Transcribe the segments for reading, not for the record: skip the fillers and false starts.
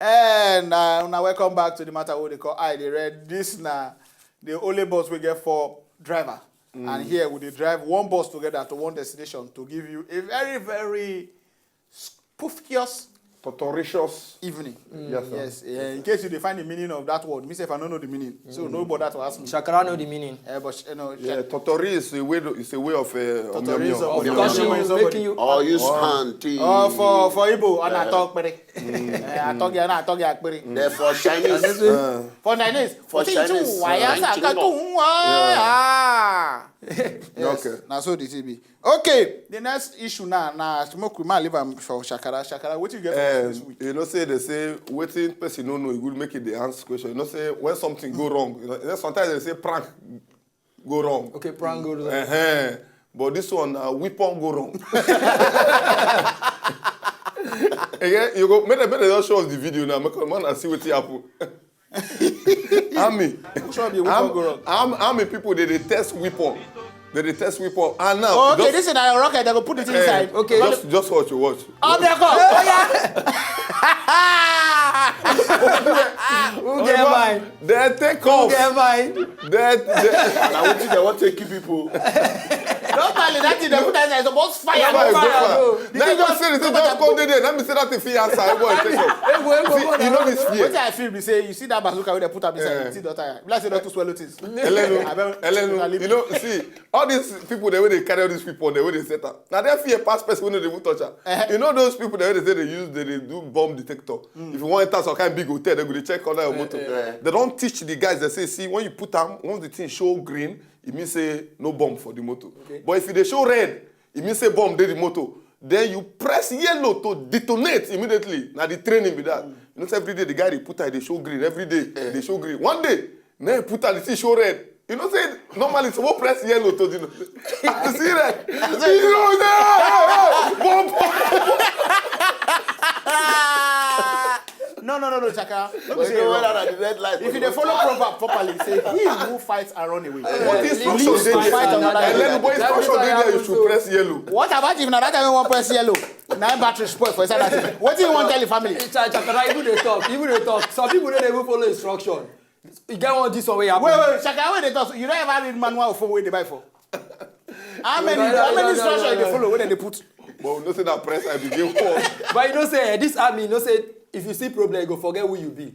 And now welcome back to the matter what they call DEY RED. This now the only bus we get for driver. And here we drive one bus together to one destination to give you a very, very spookious Tortorious evening. Yes. In case you define the meaning of that word, me say if I don't know the meaning, so nobody to ask me. Shakara know the meaning. But you know, Tortori is a way of Tortori is making you. Or use hand. Oh, for Igbo, and I talk pretty. I talk pretty. Therefore, Chinese. For Chinese. For Chinese. Yes. Now so the TB. Okay, the next issue now smoke we might leave for Shakara. Shakara, what you get for this week? You know, they say waiting person don't know, it will make it the answer question. You know, say when something go wrong, you know, sometimes they say prank go wrong. Okay, prank go wrong. But this one, weapon go wrong. Again, you go, better just show us the video now, make a man and see what happen. Army. Army people, they test weapon. They test weapon. And now. Okay, this is a rocket. They go put it inside. Okay. Just watch. Oh, there go. Who get mine? They take off. Who get mine? Now, what they want to keep people? Normally, that thing they put inside is supposed fire. Let me say that if he answer, you know this fear. What I feel, we say, you see that bazooka where they put up inside, you see the tire. Let's say not to swallow things. Elenu, you know, see, all these people, the way they carry all these people, the way they set up. Now, they fear past person when they won't touch her. You know those people, the way they say they do bomb detector. If you want to enter some kind of big hotel, they go check all your motor. They don't teach the guys, they say, see, when you put them, once the thing show green, it means say no bomb for the motor. Okay. But if they show red, it means say bomb there the motor. Then you press yellow to detonate immediately. Now the training be that. You know, every day the guy they put out, they show green. Every day they show green. One day, then put out the thing show red. You know, say normally it's about press yellow to you know. You see that? You know, No, Chaka. If you follow proverb properly, say he who fights and run away. What is instruction there? You should press yellow. What about if now that time you want press yellow? Now battery spoil for inside that. What do you want to tell the family? Chakara, even they talk. Some people don't even follow instruction. You get one this one way happen. Wait, Chaka, when they talk, you don't ever read manual for where they buy for. How many instructions they follow? Where they put? But you know say that press I begin for. But you know say this army, you know say if you see problem, you go forget who you be.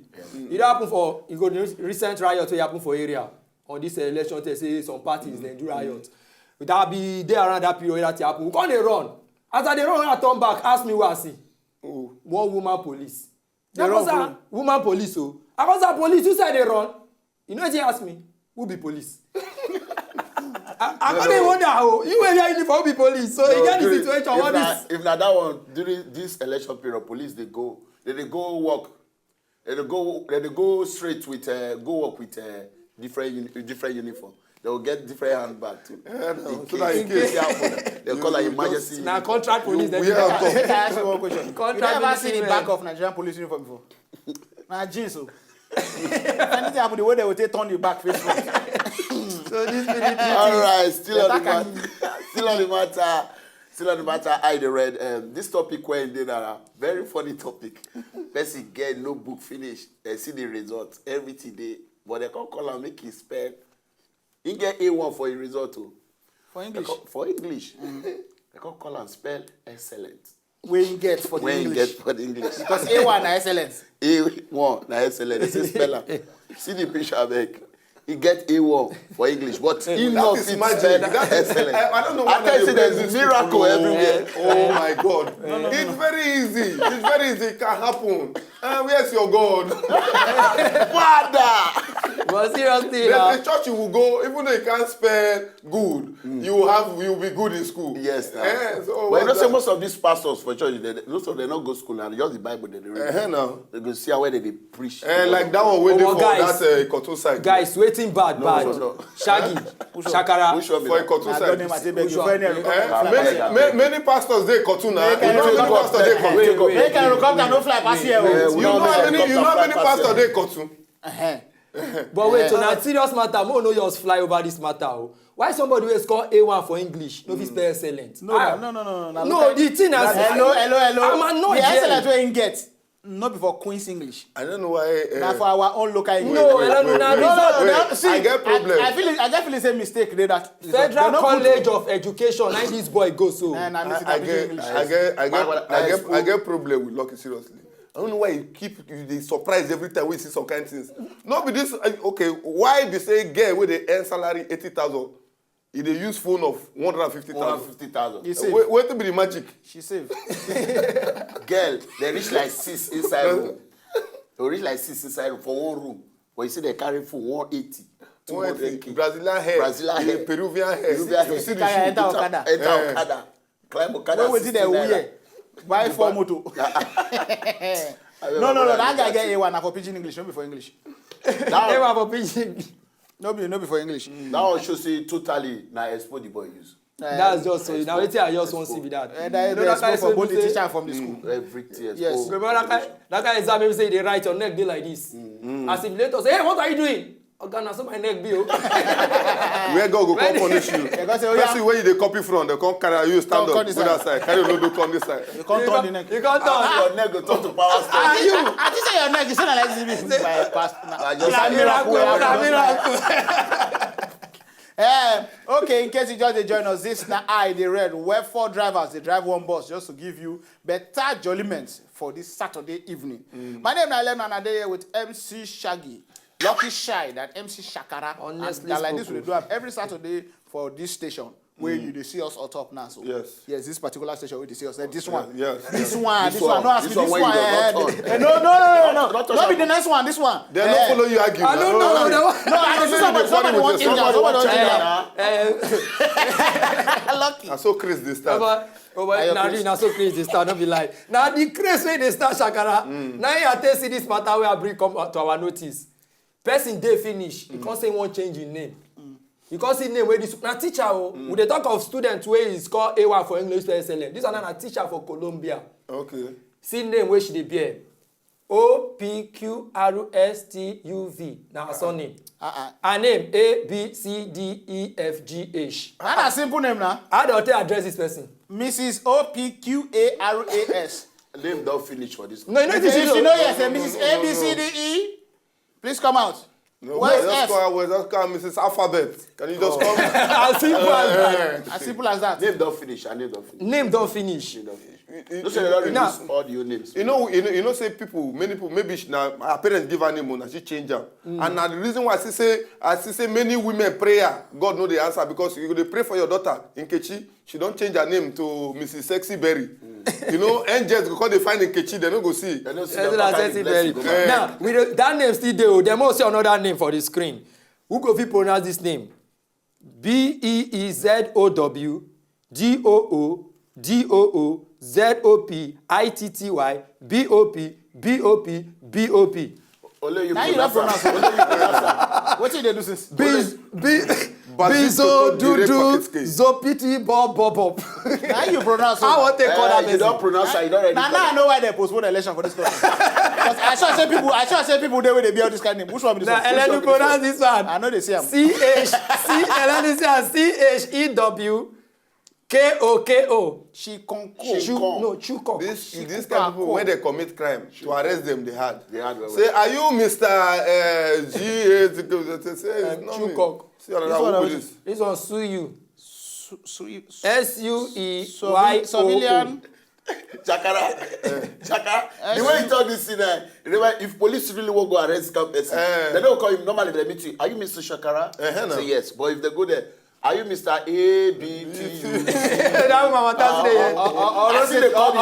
It happen for you go recent riot wey happen for area on this election. They say some parties they do riot. That be there around that period that happen. We come dey run. After they run, I turn back. Ask me what I see. One woman police. That was a woman police. So I was a police. You said they run. You know what he asked me? Who be police? I can't wonder how you wear your uniform be police. So you get the situation. What is? If not that one during this election period, police they go work. They go straight with go work with different uniform. They will get different handbag too. In case they call like emergency. Now contract police. Can I ask you one question? You never seen the back of Nigerian police uniform before? Nah, jeans. So anything happen the way they will take turn the back face front. So this all right, still on the matter. DEY RED. This topic where in there, very funny topic. Person get no book finished, see the results everything day, but they can't call and make him spell. He get A1 for his result too. For English. They can't call and spell excellent. Where you get for the English. Because A1 na excellence. A1 na excellent. It's a speller. See the picture back. He get A1 for English, but he not fit spell excellent. I don't know. I can say there's a miracle everywhere. Oh my God! It's very easy. It can happen. Where's your God? Father. But seriously, the church you will go, even though you can't spell good, you'll be good in school. Yes. So but you know, say most of these pastors for church, most of them not go to school and just the Bible they read. Now they go see where they preach. Like that one waiting for guys, that cartoon side. Guys, waiting bad. No. Shaggy, Shakara. For a cartoon side. Many pastors they cartoon now. Make a helicopter no fly past here. You know how many pastors they cartoon? But wait, so now serious matter, more no yours fly over this matter. Why somebody will score A1 for English? No, spell excellent. No. No, the thing has hello. I'm not the excellent way you get. not before Queen's English. I don't know why. Now for our own local English. No, See, I get problem. I feel it's a mistake. That Federal College of Education, like this boy goes so. I get problem with Lucky, seriously. I don't know why they surprise every time we see some kind of things. Not be this, okay, why they say girl with the earn salary 80,000, if they use phone of 150,000. 150,000. You see, Wait to be the magic. she saved. Girl, they reach like 6 inside room. They reach like 6 inside room for one room. But you see they carry for 180. 200K. Brazilian hair, Peruvian hair. Peruvian hair. You see the Enter shoe. Okada. Enter Okada. Climb Okada. What was it there? Buy 4 motor. No. That guy get A1 for pidgin English, not before English. Never for pidgin. No before English. That one shows you totally na expo the boy use. That's just so. Now wait till I just want to see with that. That's for both the teacher and from the school. Everything. Yes. Remember that guy exam maybe say they write your neck dey like this. As if later say, hey, what are you doing? Ogana, so my neck be Where God go come punish you. Person where you dey copy from, they come carry you stand up, go that side, carry your load come this side. You can't turn the neck. You can't turn. Your neck go turn to power station. I just say your neck. You say like this. Okay, in case you just join us, this now DEY RED, where 4 drivers, they drive 1 bus just to give you better jollyment for this Saturday evening. My name is Alem and I'm here with MC Shaggy, Lucky Shy, that MC Shakara. Honestly, and like this we do have every Saturday for this station where you dey see us on top now. So Yes, this particular station where they see us. This one. Yes. This one. No, ask me this this one one. No. Not be the next one. This one. They don't follow you argue. I don't know. No, I see somebody want change. Somebody want change. Lucky. I saw Chris this time. Now so crazy they start, not be like. Now the craze way they start Shakara. Now you tell see this matter where I bring come to our notice. Person dey finish. You can't say one change in name. You can't see name where this na teacher. We dey talk of students where is called A1 for English to SLM. This one na teacher for Colombia. Okay. See name where she dey bear. OPQRSTUV. Now her surname. Her name ABCDEFGH. That's a simple name now. How do I address this person? Mrs. OPQARAS. Name don't finish for this. No, you know If this you is know yes, Mrs. ABCDE. Please come out. No, Where's just F? call Mrs. Alphabet. Can you just come? as simple as that. As simple as that. Name don't finish. Name don't finish. Name don't finish. Name don't finish. Don't say they don't release all your names. You know, say many people, maybe now her parents give her name and she change her. And now the reason why I say many women prayer, God know the answer because you go pray for your daughter Nkechi, she don't change her name to Mrs. Sexy Berry. You know, angels because they find Nkechi, they don't go see. They don't see Sexy Berry. Now, with that name still there, they must say another name for the screen. Who go fit pronounce this name? BEZOWDOOZOPITTYBOPBOPBOP. Only you Now you don't pronounce. What did they do since? Bizo Dudu Zopiti Bob. Now you pronounce. I want to call that you person. don't pronounce it. You don't ready. Now I know why they postpone the election for this country. Because I sure say people there where they be all this kind of name. Which one be this one? Now, let me pronounce this one. I know they say I'm. CHEDOBKOKO. Chukon. These kind of people when they commit crime to arrest them they had. Say, well. are you Mr. G? Chukok. See another one with this. This one sue you. SUEYOO. Civilian. Chakara. The way you talk this thing, remember, if police really won't go arrest some person, they don't call him normally. They meet you. Are you Mr. Shakara? Say yes. But if they go there, are you Mr. ABTU? That mama tell me. I see they call the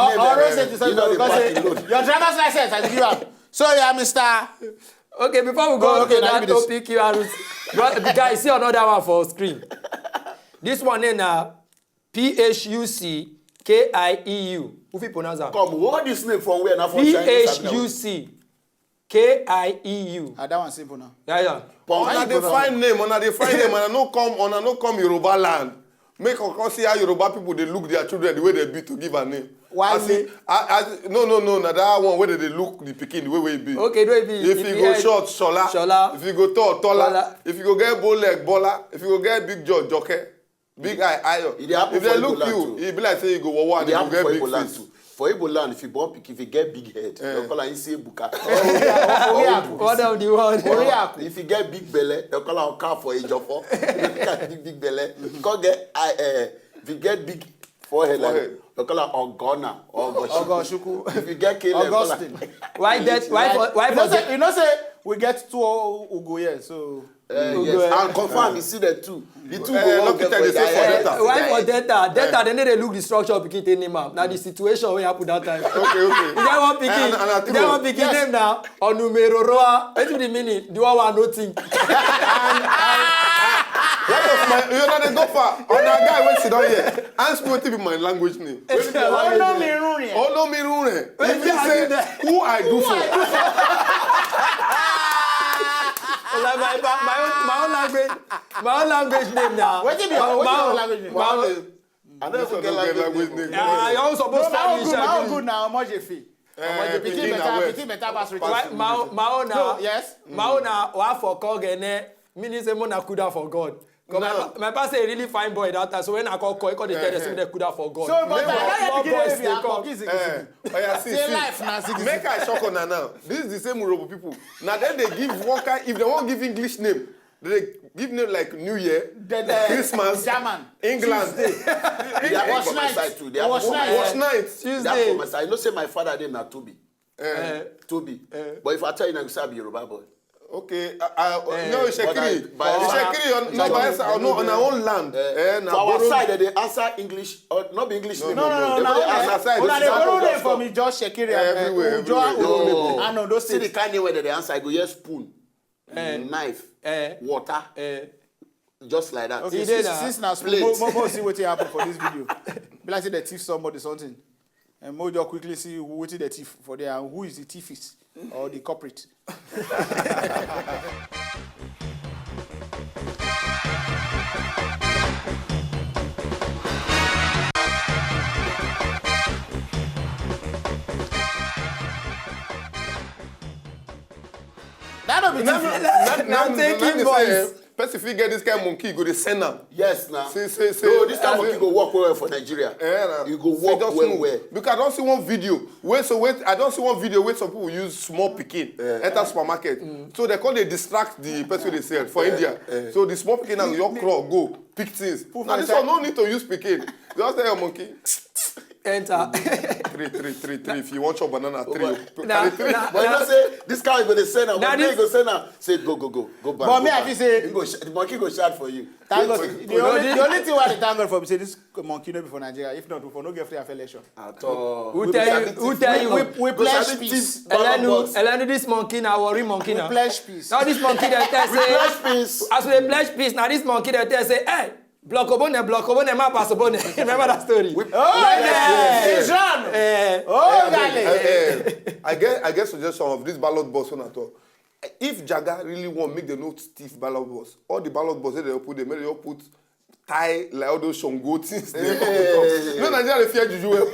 name. Your driver's license, I give you up. So you are Mr. Okay, before we go to that this. OPQR, guys, see another one for screen. This one is PHUCKIEU. Who fit pronounce that? Come, what this name from where? PHUCKIEU. That one simple now. Yeah. On they find name, and no come Yoruba land. Make us see how Yoruba people they look their children the way they be to give a name. Why? No. That one where they look the pikin the way it be. Okay, do it be. If you go short, Shola. If you go tall, Tola. If you go get bow leg, Bola. If you go get big jaw, Joke. Big eye, Ayo. If they look you, it be like say you go wawa and you go get big face. For Igbo land, if you born pick, if you get big head, they call am Isi Ebuka. One of the one. If you get big belly, they call am Car for Ejofo. Big belly. Because if you get big forehead, like they call am Ogona or Ogoshuku. If you get Kele, Augustine. Why that? You know say we get 2 Ugo here, so. Yes, and confirm you see the 2. The 2 go look at the same for data. Why for data? Data, they need to look the structure of Pikin name up. Now the situation we happen that time. Okay. You get one Pikin name now. On numero roa. What do the meaning? Do I want nothing? You know they go far. On that guy when sit down here. Ask me what be my language name. Oh no, me rune. If you say who I do for. Like my own language name now. What is your language name? I never forget language name. I also supposed to How good now? How much you fee? Petit better pass return. Maona. Yes. Maona wa for Kogene. Meaning say Mona coulda for God. My pastor a really fine boy that time. So when I call they tell them they coulda for God. So but Make I shock on now. This is the same Urobo people. Now then they give one kind, if they won't give English name, they give name like New Year, Christmas, German, England. They are Wash from my night. side too. Wash night. They are from my side. You know say my father name na Toby. Toby. But if I tell you now, you say I be Yoruba boy. Okay, no, Shekiri. Shekiri on our own land. For our side, they answer English, or not be English name. No. They borrow them from me, just Shekiri everywhere. I know those see the things. kind of way that they answer. I go, yes, spoon, knife, water, just like that. Since now, more see what happen for this video. Be like say the thief somebody something, and more just quickly see what the thief for there and who is the thief is or the culprit. That don't be thief. Now taking voice. Person if you get this kind of monkey, go to send them. Yes, now. Say. No, this time you go work well for Nigeria. You go work well. Because I don't see one video. I don't see one video where some people use small pikin enter supermarket. So they call they distract the person they sell for India. So the small pikin and your claw go pick things. Now this one no need to use pikin. Just tell your monkey. Enter. Three. If you want your banana, 3. But you know say this guy is gonna send her. When they go send her, say go back. But me, I feel say the monkey go shout for you. Thank God. The only thing why they thank God for me say this monkey no be for Nigeria. If not, we for no get free election. At all. Who tell you? We pledge peace. Elenu this monkey now worry monkey now. We pledge peace. Now this monkey they tell say. Pledge peace. As we pledge peace, now this monkey they tell say, hey. Blockobone, ma passobone. Remember that story? It's John. I get suggestion of this ballot box on at all. If Jaga really want make the no stiff ballot box, all the ballot boxes they put, they may put tie like all those shongo things. No Nigeria fear juju.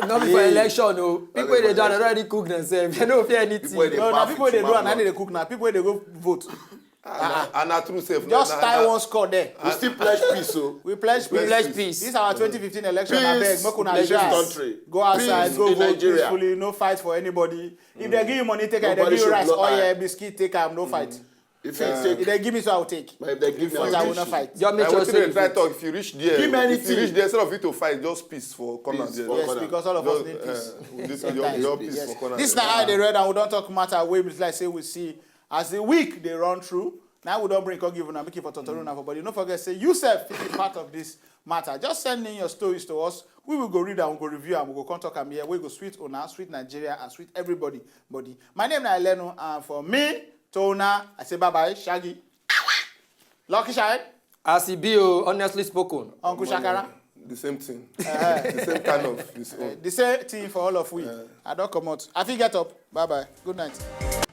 Not for election, no. People they don't already cook themselves. They don't fear anything. No, people they do and they cook now. People they go vote. And a true safe. Just tie one score there. We still pledge peace, so. We pledge peace. Peace. This is our 2015 election. Peace. I beg, make una Peace try. country. Go outside, Peace go in vote Nigeria. peacefully, no fight for anybody. If they give you money, take it. If they Nobody give you rice, should block oil, biscuit, take it. No fight. If If they give me, so I will take. but if they give me, But I will not fight. Just make I sure want say to you try vote. talk. If you reach there, Give me anything. instead of you to fight, just peace for corner. Peace there. for- Yes, because all of us need peace. Your peace Yes. for corner. This is there. not how they read, and we don't talk matter. We like say we see as the week they run through. Now we don't bring give and make it for Totoruna for body. Don't forget, say you self be part of this matter. Just send in your stories to us. We will go read and we'll go review and we'll go contact them here. We go sweet Ona, sweet Nigeria, and sweet everybody. Body. My name is Elenu, and for me, Tona, I say bye bye, Shaggy. Lucky Shine, As he be, honestly spoken. Uncle Shakara. The same thing. The same kind of. The same thing for all of we. I don't come out. I think get up. Bye bye. Good night.